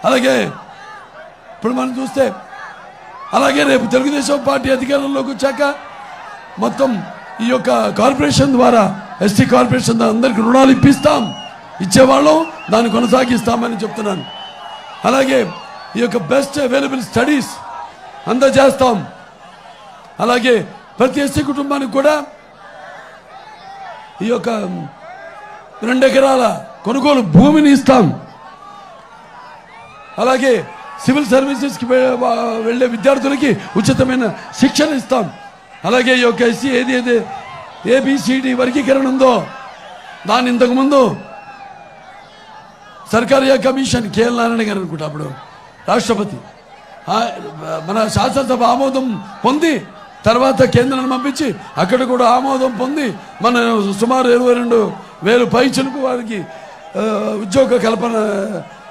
అలాగే ఇప్పుడు మనం చూస్తే అలాగే రేపు తెలుగుదేశం పార్టీ అధికారంలోకి వచ్చాక మొత్తం ఈ యొక్క కార్పొరేషన్ ద్వారా ఎస్టీ కార్పొరేషన్ అందరికి రుణాలు ఇచ్చేవాళ్ళం దాన్ని కొనసాగిస్తామని చెప్తున్నాను. అలాగే ఈ యొక్క బెస్ట్ అవైలబుల్ స్టడీస్ అందజేస్తాం. అలాగే ప్రతి ఎస్సీ కుటుంబానికి కూడా ఈ యొక్క 2 ఎకరాల కొనుగోలు భూమిని ఇస్తాం. అలాగే సివిల్ సర్వీసెస్కి వెళ్ళే విద్యార్థులకి ఉచితమైన శిక్షణ ఇస్తాం. అలాగే ఈ యొక్క ఎస్సీ ఏది ఏబిసిడి వర్గీకరణ ఉందో దాన్ని ఇంతకుముందు సర్కారియా కమిషన్ కేఎల్ నారాయణ గారు అనుకుంటా అప్పుడు రాష్ట్రపతి మన శాసనసభ ఆమోదం పొంది తర్వాత కేంద్రాన్ని పంపించి అక్కడ కూడా ఆమోదం పొంది మన సుమారు 22,000 పైచలకు వారికి ఉద్యోగ కల్పన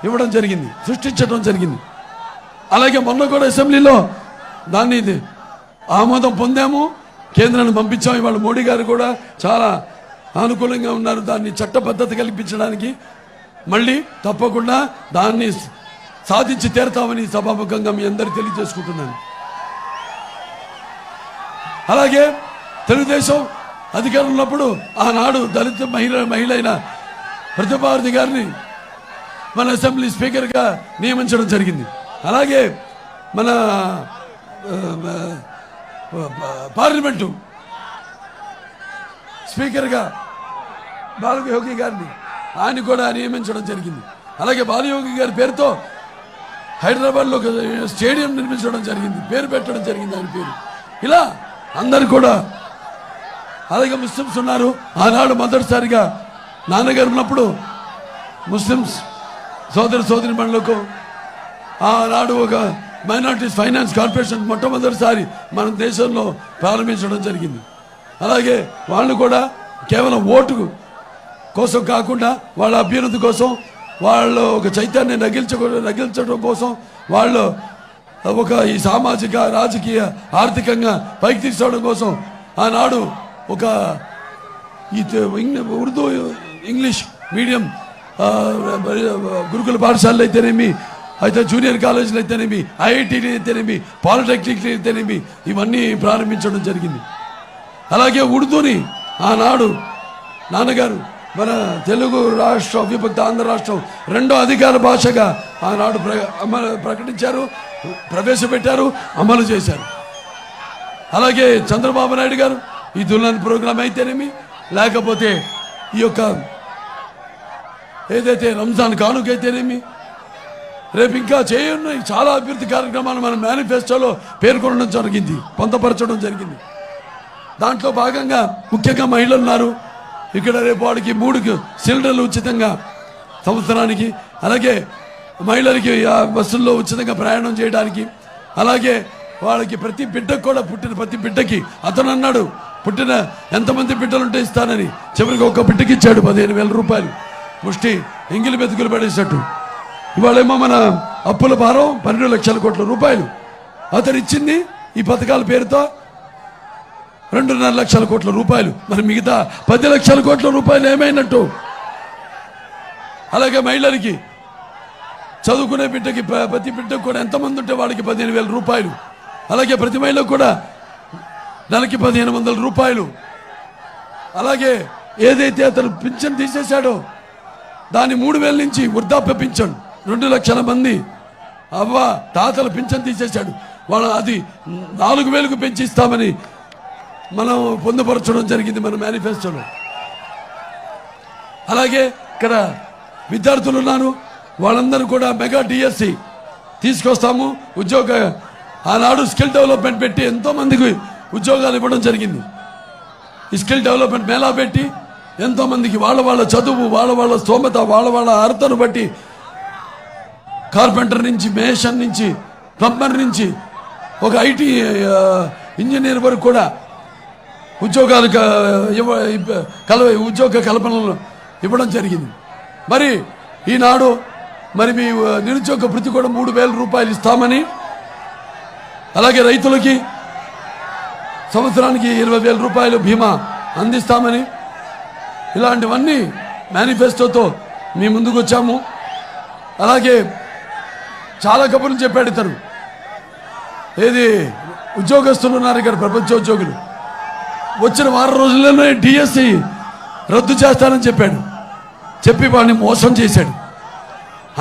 ఇవ్వడం జరిగింది, సృష్టించడం జరిగింది. అలాగే మొన్న కూడా అసెంబ్లీలో దాన్ని ఆమోదం పొందాము, కేంద్రాన్ని పంపించాము. ఇవాళ మోడీ గారు కూడా చాలా అనుకూలంగా ఉన్నారు దాన్ని చట్టబద్ధత కల్పించడానికి. మళ్ళీ తప్పకుండా దాన్ని సాధించి తీరతామని సభాముఖంగా మీ అందరికీ తెలియజేసుకుంటున్నాను. అలాగే తెలుగుదేశం అధికారం ఉన్నప్పుడు ఆనాడు దళిత మహిళ అయిన ప్రతిభారతి గారిని మన అసెంబ్లీ స్పీకర్గా నియమించడం జరిగింది. అలాగే మన పార్లమెంటు స్పీకర్గా బాలయోగి గారిని ఆయన కూడా నియమించడం జరిగింది. అలాగే బాలయోగి గారి పేరుతో హైదరాబాద్లో ఒక స్టేడియం నిర్మించడం జరిగింది, పేరు పెట్టడం జరిగింది ఆయన పేరు. ఇలా అందరు కూడా. అలాగే ముస్లిమ్స్ ఉన్నారు. ఆనాడు మొదటిసారిగా నాన్నగారు ఉన్నప్పుడు ముస్లిమ్స్ సోదరి మండలకు ఆనాడు ఒక మైనారిటీస్ ఫైనాన్స్ కార్పొరేషన్ మొట్టమొదటిసారి మన దేశంలో ప్రారంభించడం జరిగింది. అలాగే వాళ్ళు కూడా కేవలం ఓటు కోసం కాకుండా వాళ్ళ అభ్యున్నతి కోసం, వాళ్ళు ఒక చైతన్యం నగిల్చడం కోసం, వాళ్ళు ఒక ఈ సామాజిక రాజకీయ ఆర్థికంగా పైకి తీసుకోవడం కోసం ఆనాడు ఒక ఈ ఉర్దూ ఇంగ్లీష్ మీడియం గురుకుల పాఠశాలలు అయితేనేమి, అయితే జూనియర్ కాలేజీలు అయితేనేమి, ఐఐటీలు అయితేనేమి, పాలిటెక్నిక్లు అయితేనేమి ఇవన్నీ ప్రారంభించడం జరిగింది. అలాగే ఉర్దూని ఆనాడు నాన్నగారు మన తెలుగు రాష్ట్రం విభక్త ఆంధ్ర రాష్ట్రం రెండో అధికార భాషగా ఆనాడు ప్రకటించారు, ప్రవేశపెట్టారు, అమలు చేశారు. అలాగే చంద్రబాబు నాయుడు గారు ఈ దుల్హన్ ప్రోగ్రాం అయితేనేమి, లేకపోతే ఈ యొక్క ఏదైతే రంజాన్ కానుక అయితేనేమి, రేపు ఇంకా చేయనున్నాయి చాలా అభివృద్ధి కార్యక్రమాలు మన మేనిఫెస్టోలో పేర్కొనడం జరిగింది, పొందపరచడం జరిగింది. దాంట్లో భాగంగా ముఖ్యంగా మహిళలు ఉన్నారు. ఇక్కడ రేపు వాడికి 3 సిలిండర్లు ఉచితంగా సంవత్సరానికి, అలాగే మహిళలకి బస్సుల్లో ఉచితంగా ప్రయాణం చేయడానికి, అలాగే వాళ్ళకి ప్రతి బిడ్డకు కూడా పుట్టిన ప్రతి బిడ్డకి అతను అన్నాడు పుట్టిన ఎంతమంది బిడ్డలుంటే ఇస్తానని, చివరికి ఒక బిడ్డకి ఇచ్చాడు 15,000 రూపాయలు. ముష్టి ఎంగిలి మెతుకులు పడేసినట్టు. ఇవాళేమో మన అప్పుల భారం 12 లక్షల కోట్ల రూపాయలు. అతను ఇచ్చింది ఈ పథకాల పేరుతో 2.5 లక్షల కోట్ల రూపాయలు. మరి మిగతా 10 లక్షల కోట్ల రూపాయలు ఏమైనట్టు? అలాగే మహిళలకి చదువుకునే బిడ్డకి ప్రతి బిడ్డకు కూడా ఎంతమంది ఉంటే వాళ్ళకి 15,000 రూపాయలు. అలాగే ప్రతి మహిళకు కూడా నెలకి 1,500 రూపాయలు. అలాగే ఏదైతే అతను పింఛన్ తీసేశాడో దాన్ని 3,000 నుంచి వృద్ధాప్య పింఛన్ 2 లక్షల మంది అవ్వ తాతల పింఛన్ తీసేశాడు. వాళ్ళు అది 4,000కు పెంచిస్తామని మనం పొందుపరచడం జరిగింది మన మేనిఫెస్టోలో. అలాగే ఇక్కడ విద్యార్థులు ఉన్నారు, వాళ్ళందరూ కూడా మెగా డిఎస్సి తీసుకొస్తాము. ఆనాడు స్కిల్ డెవలప్మెంట్ పెట్టి ఎంతో మందికి ఉద్యోగాలు ఇవ్వడం జరిగింది. ఈ స్కిల్ డెవలప్మెంట్ మేళా పెట్టి ఎంతో మందికి వాళ్ళ చదువు, వాళ్ళ స్తోమత, వాళ్ళ అర్హతను బట్టి కార్పెంటర్ నుంచి, మేషన్ నుంచి, ప్లంబర్ నుంచి ఒక ఐటీ ఇంజనీర్ వరకు కూడా ఉద్యోగాలు ఉద్యోగ కల్పనలు ఇవ్వడం జరిగింది. మరి ఈనాడు మరి మీ నిరుద్యోగ వృత్తి కూడా 3,000 రూపాయలు ఇస్తామని, అలాగే రైతులకి సంవత్సరానికి 20,000 రూపాయలు బీమా అందిస్తామని, ఇలాంటివన్నీ మేనిఫెస్టోతో మీ ముందుకు వచ్చాము. అలాగే చాలా కబుర్లు చెప్పాడు ఇతను. ఏది ఉద్యోగస్తులు ఉన్నారు ఇక్కడ, ప్రపంచోద్యోగులు. వచ్చిన 6 రోజుల్లోనే డిఎస్సి రద్దు చేస్తానని చెప్పాడు. చెప్పి వాడిని మోసం చేశాడు,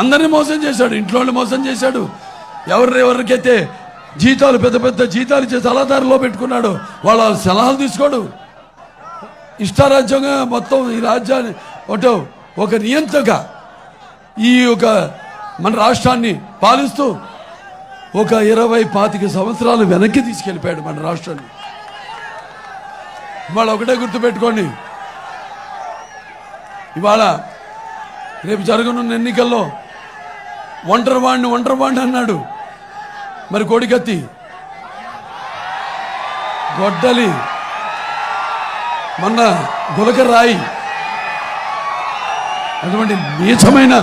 అందరినీ మోసం చేశాడు, ఇంట్లో మోసం చేశాడు. ఎవరికైతే జీతాలు పెద్ద జీతాలు ఇచ్చే సలహాదారులో పెట్టుకున్నాడు వాళ్ళ సలహాలు తీసుకోడు. ఇష్టారాజ్యంగా మొత్తం ఈ రాజ్యాన్ని ఒక నియంత్రగా ఈ యొక్క మన రాష్ట్రాన్ని పాలిస్తూ ఒక 20-25 సంవత్సరాలు వెనక్కి తీసుకెళ్ళిపోయాడు మన రాష్ట్రాన్ని. ఇవాళ ఒకటే గుర్తుపెట్టుకోండి, ఇవాళ రేపు జరగనున్న ఎన్నికల్లో ఒంటరివాణ్ణి అన్నాడు. మరి కోడికత్తి, గొడ్డలి, మొన్న గులకరాయి, అటువంటి నీచమైన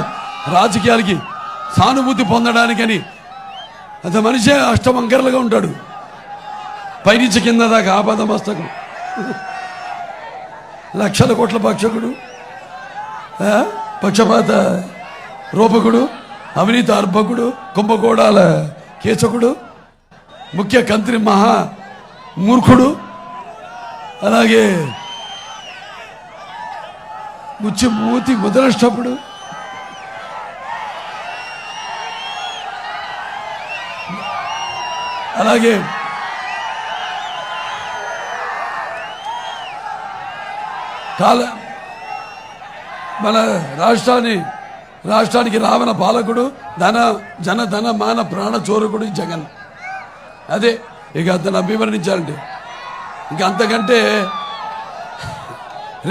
రాజకీయాలకి సానుభూతి పొందడానికని అంత మనిషే అష్టమంకర్లుగా ఉంటాడు. పైనుంచి కింద దాకా ఆపద మస్తకం, లక్షల కోట్ల పక్షకుడు, పక్షపాత రూపకుడు, అవినీతి అర్భకుడు, కుంభకోణాల కేచకుడు, ముఖ్య కంత్రి మహా మూర్ఖుడు, అలాగే మూతి ముద్రష్టపుడు, అలాగే మన రాష్ట్రానికి రావణ పాలకుడు, జన మాన ప్రాణ చోరకుడు జగన్. అదే ఇక అతను అభివర్ణించాలంటే ఇంకా అంతకంటే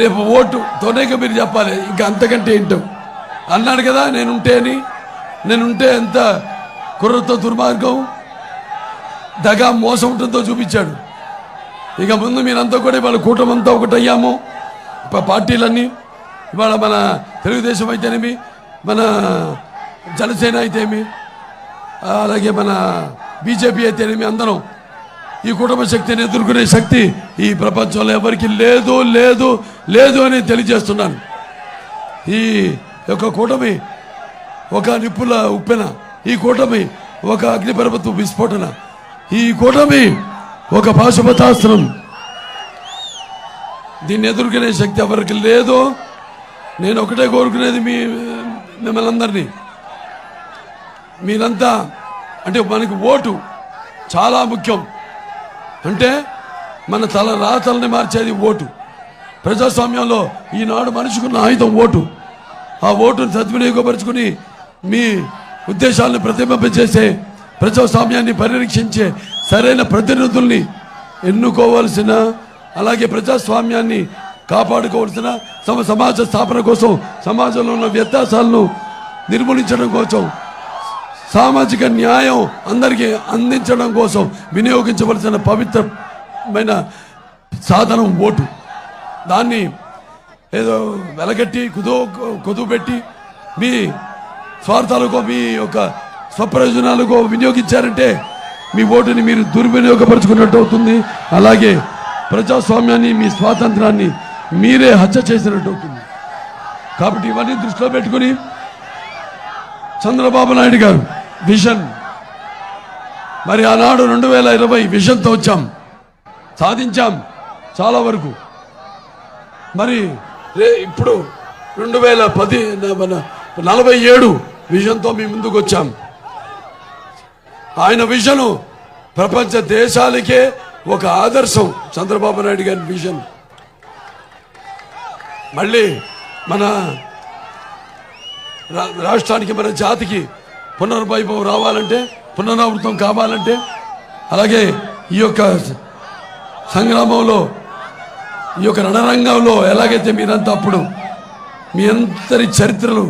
రేపు ఓటుతోనే మీరు చెప్పాలి, ఇంకా అంతకంటే ఏంటో అన్నాడు కదా. నేనుంటే ఎంత కుర్రతో దుర్మార్గం, దగా మోసం ఉంటుందో చూపించాడు. ఇక ముందు మీరంతా కూడా ఇవాళ కూటమంతా ఒకటయ్యాము, పార్టీలన్నీ. ఇవాళ మన తెలుగుదేశం అయితేనేమి, మన జనసేన అయితేమి, అలాగే మన బీజేపీ అయితేనేమి, అందరం ఈ కుటుంబ శక్తిని ఎదుర్కొనే శక్తి ఈ ప్రపంచంలో ఎవరికి లేదు లేదు లేదు అని తెలియజేస్తున్నాను. ఈ యొక్క కూటమి ఒక నిప్పుల ఉప్పెన, ఈ కూటమి ఒక అగ్నిపర్వత విస్ఫోటన, ఈ కూటమి ఒక పాశుపతాస్త్రం, దీన్ని ఎదుర్కొనే శక్తి ఎవరికి లేదు. నేను ఒకటే కోరుకునేది మిమ్మల్ని అందరినీ, మీరంతా అంటే మనకి ఓటు చాలా ముఖ్యం. అంటే మన తల రాతల్ని మార్చేది ఓటు. ప్రజాస్వామ్యంలో ఈనాడు మనిషికున్న ఆయుధం ఓటు. ఆ ఓటును సద్వినియోగపరుచుకుని మీ ఉద్దేశాలను ప్రతిబింబించేసే, ప్రజాస్వామ్యాన్ని పరిరక్షించే సరైన ప్రతినిధుల్ని ఎన్నుకోవాల్సిన, అలాగే ప్రజాస్వామ్యాన్ని కాపాడుకోవాల్సిన, సమాజ స్థాపన కోసం, సమాజంలో ఉన్న వ్యత్యాసాలను నిర్మూలించడం కోసం, సామాజిక న్యాయం అందరికీ అందించడం కోసం వినియోగించవలసిన పవిత్రమైన సాధనం ఓటు. దాన్ని ఏదో వెలగట్టి కుదువు పెట్టి మీ స్వార్థాలకో మీ యొక్క స్వప్రయోజనాలకో వినియోగించారంటే మీ ఓటుని మీరు దుర్వినియోగపరుచుకున్నట్టు అవుతుంది. అలాగే ప్రజాస్వామ్యాన్ని, మీ స్వాతంత్రాన్ని మీరే హత్య చేసినట్టు అవుతుంది. కాబట్టి ఇవన్నీ దృష్టిలో పెట్టుకుని చంద్రబాబు నాయుడు గారు విజన్, మరి ఆనాడు 2020 విజన్తో వచ్చాం, సాధించాం చాలా వరకు. మరి ఇప్పుడు 2047 విజన్తో మీ ముందుకు వచ్చాం. ఆయన విజను ప్రపంచ దేశాలకే ఒక ఆదర్శం. చంద్రబాబు నాయుడు గారి విజన్ మళ్ళీ మన రాష్ట్రానికి, మన జాతికి పునర్వైభవం రావాలంటే, పునరావృతం కావాలంటే, అలాగే ఈ యొక్క సంగ్రామంలో, ఈ యొక్క రణరంగంలో ఎలాగైతే మీరంతా అప్పుడు మీ అందరి చరిత్రలు,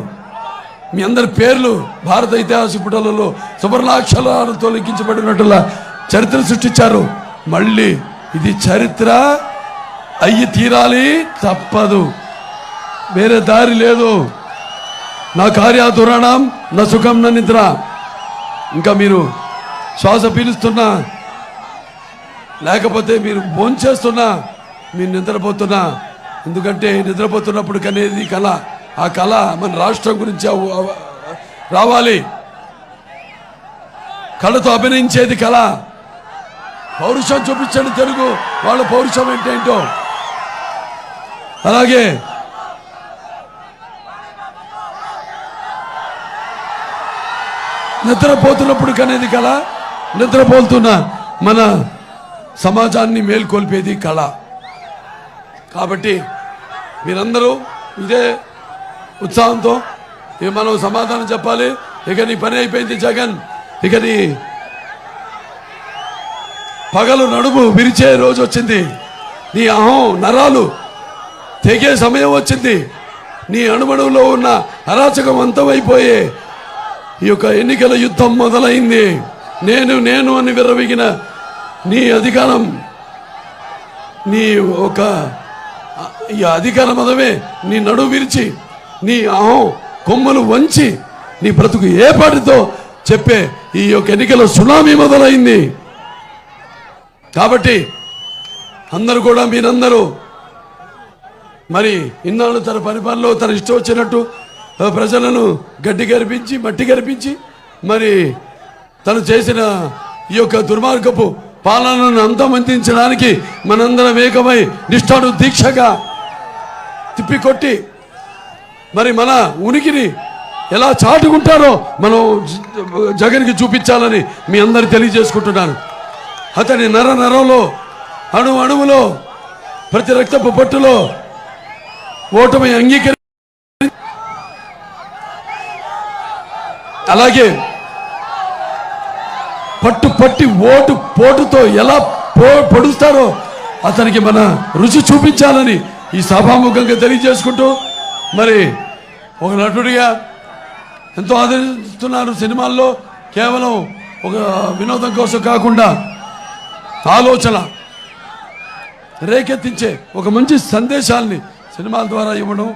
మీ అందరి పేర్లు భారత ఇతిహాస పుటలలో సువర్ణాక్షరాలతో లిఖించబడినట్లుగా చరిత్ర సృష్టించారు. మళ్ళీ ఇది చరిత్ర అయ్యి తీరాలి, తప్పదు, వేరే దారి లేదు. నా కార్యాతురణం నా సుఖం నా నిద్ర. ఇంకా మీరు శ్వాస పీలుస్తున్నా, లేకపోతే మీరు భోంచేస్తున్నా, మీరు నిద్రపోతున్నా. ఎందుకంటే నిద్రపోతున్నప్పుడు కనేది కళ. ఆ కళ మన రాష్ట్రం గురించి రావాలి. కళతో అభినయించేది కళ. పౌరుషం చూపించండి తెలుగు వాళ్ళ పౌరుషం ఏంటేంటో. అలాగే నిద్రపోతున్నప్పుడు కనేది కళ, నిద్రపోతున్న మన సమాజాన్ని మేల్కొల్పేది కళ. కాబట్టి మీరందరూ ఇదే ఉత్సాహంతో మనం సమాధానం చెప్పాలి. ఇక నీ పని అయిపోయింది జగన్, ఇక నీ పగలు నడుము విరిచే రోజు వచ్చింది, నీ అహం నరాలు తెగే సమయం వచ్చింది, నీ అణుమణువులో ఉన్న అరాచకం అంతమైపోయే ఈ యొక్క ఎన్నికల యుద్ధం మొదలైంది. నేను నేను అని విర్రవీగిన నీ అధికారం, నీ ఒక ఈ అధికార మదమే నీ నడుము విరిచి, నీ అహం కొమ్ములు వంచి, నీ బ్రతుకు ఏ పాటితో చెప్పే ఈ యొక్క ఎన్నికల సునామీ మొదలైంది. కాబట్టి అందరూ కూడా, మీరందరూ మరి ఇన్నాళ్ళు తన పరిపాలనలో తన ఇష్టం వచ్చినట్టు ప్రజలను గడ్డి గరిపించి, మట్టి గరిపించి, మరి తను చేసిన ఈ యొక్క దుర్మార్గపు పాలనను అంతమందించడానికి మనందరం ఏకమై నిష్ఠాను దీక్షగా తిప్పికొట్టి, మరి మన ఉనికిని ఎలా చాటుకుంటారో మనం జగన్కి చూపించాలని మీ అందరు తెలియజేసుకుంటున్నాను. అతని నర నరంలో, అణు అణువులో, ప్రతి రక్తపు పట్టులో ఓటమి అంగీకరి, అలాగే పట్టు పట్టి ఓటు పోటుతో ఎలా పొడుస్తారో అతనికి మన రుచి చూపించాలని ఈ సభాముఖంగా తెలియజేసుకుంటూ, మరి ఒక నటుడిగా ఎంతో ఆదరిస్తున్నారు. సినిమాల్లో కేవలం ఒక వినోదం కోసం కాకుండా ఆలోచన రేకెత్తించే ఒక మంచి సందేశాల్ని సినిమాల ద్వారా ఇవ్వడం,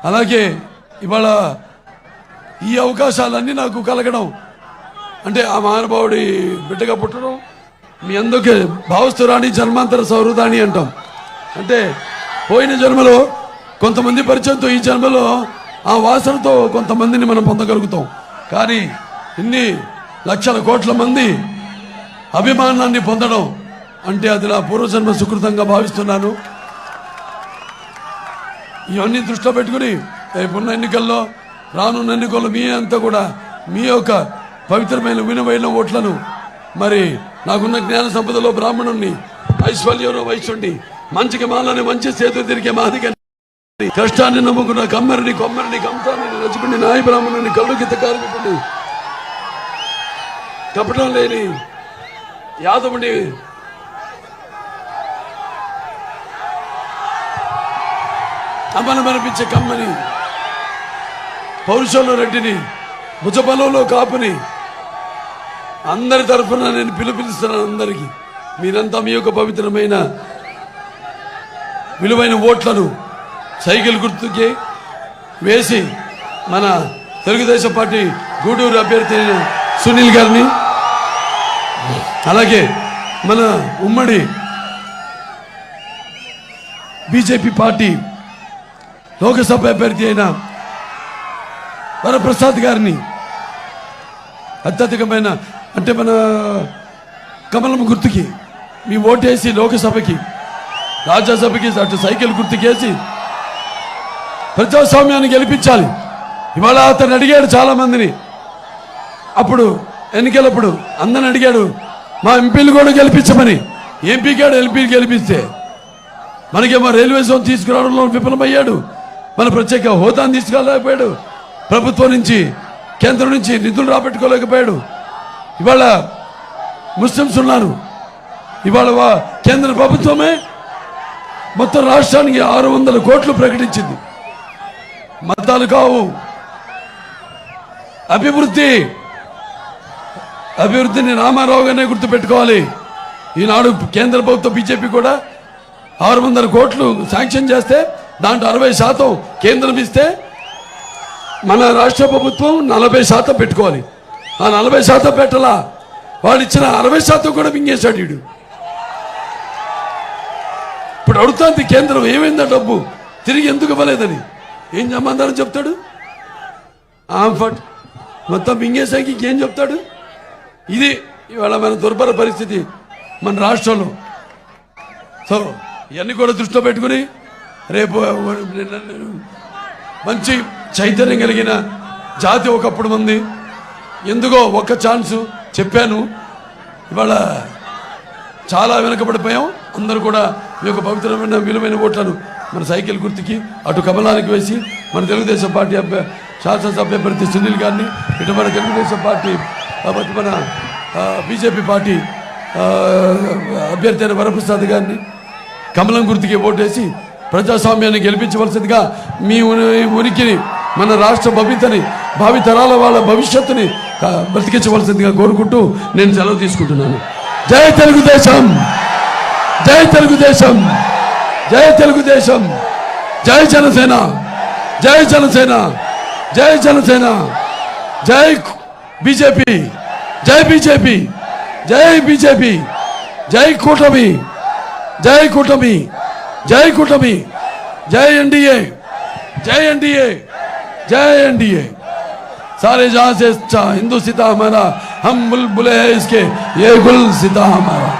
అలాగే ఇవాళ ఈ అవకాశాలన్నీ నాకు కలగడం, అంటే ఆ మహానుభావుడి బిడ్డగా పుట్టడం, మీ అందరికీ భావస్తురాణి జన్మాంతర సౌహృదాన్ని అంటాం. అంటే పోయిన జన్మలో కొంతమంది పరిచయంతో ఈ జన్మలో ఆ వాసనతో కొంతమందిని మనం పొందగలుగుతాం. కానీ ఇన్ని లక్షల కోట్ల మంది అభిమానాన్ని పొందడం అంటే అది నా పూర్వజన్మ సుకృతంగా భావిస్తున్నాను. ఇవన్నీ దృష్టిలో పెట్టుకుని రేపున్న ఎన్నికల్లో రానున్న ఎన్నికల్లో మీ అంతా కూడా మీ యొక్క పవిత్రమైన విలువైన ఓట్లను మరి నాకున్న జ్ఞాన సంపదలో బ్రాహ్మణుణ్ణి ఐశ్వర్యంలో వైశ్యుణ్ణి మంచికి మాలని మంచి చేతులు తిరిగే మాదిగని కష్టాన్ని నమ్ముకున్న కమ్మరిని కొమ్మరిని కంసాన్ని రజకుని నాయ బ్రాహ్మణుని కళ్ళు కింద కార్మికుని కపటం లేని యాదవుని అమ్మను మనిపించే కమ్మని పౌరుషంలో రెడ్డిని భుజబలంలో కాపుని అందరి తరఫున నేను పిలుస్తున్నాను. అందరికీ మీరంతా మీ యొక్క పవిత్రమైన విలువైన ఓట్లను సైకిల్ గుర్తుకి వేసి మన తెలుగుదేశం పార్టీ గూడూరు అభ్యర్థి అయిన సునీల్ గారిని, అలాగే మన ఉమ్మడి బీజేపీ పార్టీ లోకసభ అభ్యర్థి అయిన వరప్రసాద్ గారిని అత్యధికమైన అంటే మన కమలం గుర్తుకి మీ ఓటేసి లోకసభకి రాజ్యసభకి అటు సైకిల్ గుర్తుకేసి ప్రజాస్వామ్యాన్ని గెలిపించాలి. ఇవాళ అతను అడిగాడు చాలా మందిని, అప్పుడు ఎన్నికలప్పుడు అందరిని అడిగాడు మా ఎంపీలు కూడా గెలిపించమని. ఎంపీగాడు ఎంపీ గెలిపిస్తే మనకేమో రైల్వే జోన్ తీసుకురావడంలో విఫలమయ్యాడు, మన ప్రత్యేక హోదాను తీసుకురాలేకపోయాడు, ప్రభుత్వం నుంచి కేంద్రం నుంచి నిధులు రాబట్టుకోలేకపోయాడు. ఇవాళ ముస్లింస్ ఉన్నారు, ఇవాళ కేంద్ర ప్రభుత్వమే మొత్తం రాష్ట్రానికి 600 కోట్లు ప్రకటించింది. మతాలు కావు, అభివృద్ధిని రామారావు గానే గుర్తుపెట్టుకోవాలి. ఈనాడు కేంద్ర ప్రభుత్వం బీజేపీ కూడా 600 కోట్లు శాంక్షన్ చేస్తే దాంట్లో 60% కేంద్రం ఇస్తే మన రాష్ట్ర ప్రభుత్వం 40% పెట్టుకోవాలి. ఆ 40% పెట్టలా, వాడు ఇచ్చిన 60% కూడా మింగేశాడు వీడు. ఇప్పుడు అడుగుతుంది కేంద్రం ఏమైందా డబ్బు తిరిగి ఎందుకు ఇవ్వలేదని. ఏం సమాధానం చెప్తాడు? మొత్తం మింగేశాక ఇంకేం చెప్తాడు? ఇది ఇవాళ మన దుర్భర పరిస్థితి మన రాష్ట్రంలో. సో ఇవన్నీ కూడా దృష్టిలో పెట్టుకుని రేపు మంచి చైతన్యం కలిగిన జాతి ఒకప్పుడు మంది, ఎందుకో ఒక్క ఛాన్సు చెప్పాను, ఇవాళ చాలా వెనకబడిపోయాం. అందరూ కూడా మీ యొక్క పవిత్రమైన విలువైన ఓట్లను మన సైకిల్ గుర్తుకి అటు కమలానికి వేసి మన తెలుగుదేశం పార్టీ శాసనసభ అభ్యర్థి సునీల్ గారిని, ఇటు మన తెలుగుదేశం పార్టీ మన బీజేపీ పార్టీ అభ్యర్థి అయిన వరప్రసాద్ గారిని కమలం గుర్తుకి ఓటేసి ప్రజాస్వామ్యాన్ని గెలిపించవలసిందిగా మీ ఉనికిని మన రాష్ట్ర భవితని భావితరాల వాళ్ళ భవిష్యత్తుని బ్రతికించవలసిందిగా కోరుకుంటూ నేను సెలవు తీసుకుంటున్నాను. జై తెలుగుదేశం, జై తెలుగుదేశం, జై తెలుగుదేశం, జై జనసేన, జై జనసేన, జై జనసేన, జై బీజేపీ, జై బీజేపీ, జై బీజేపీ, జై కూటమి, జై కూటమి, జై కూటమి, జై ఎన్डीए, जय एनडीए, जय एनडीए। सारे जहां से हिंदू सिता हमारा, हम बुलबुले हैं इसके, ये गुल सिता हमारा।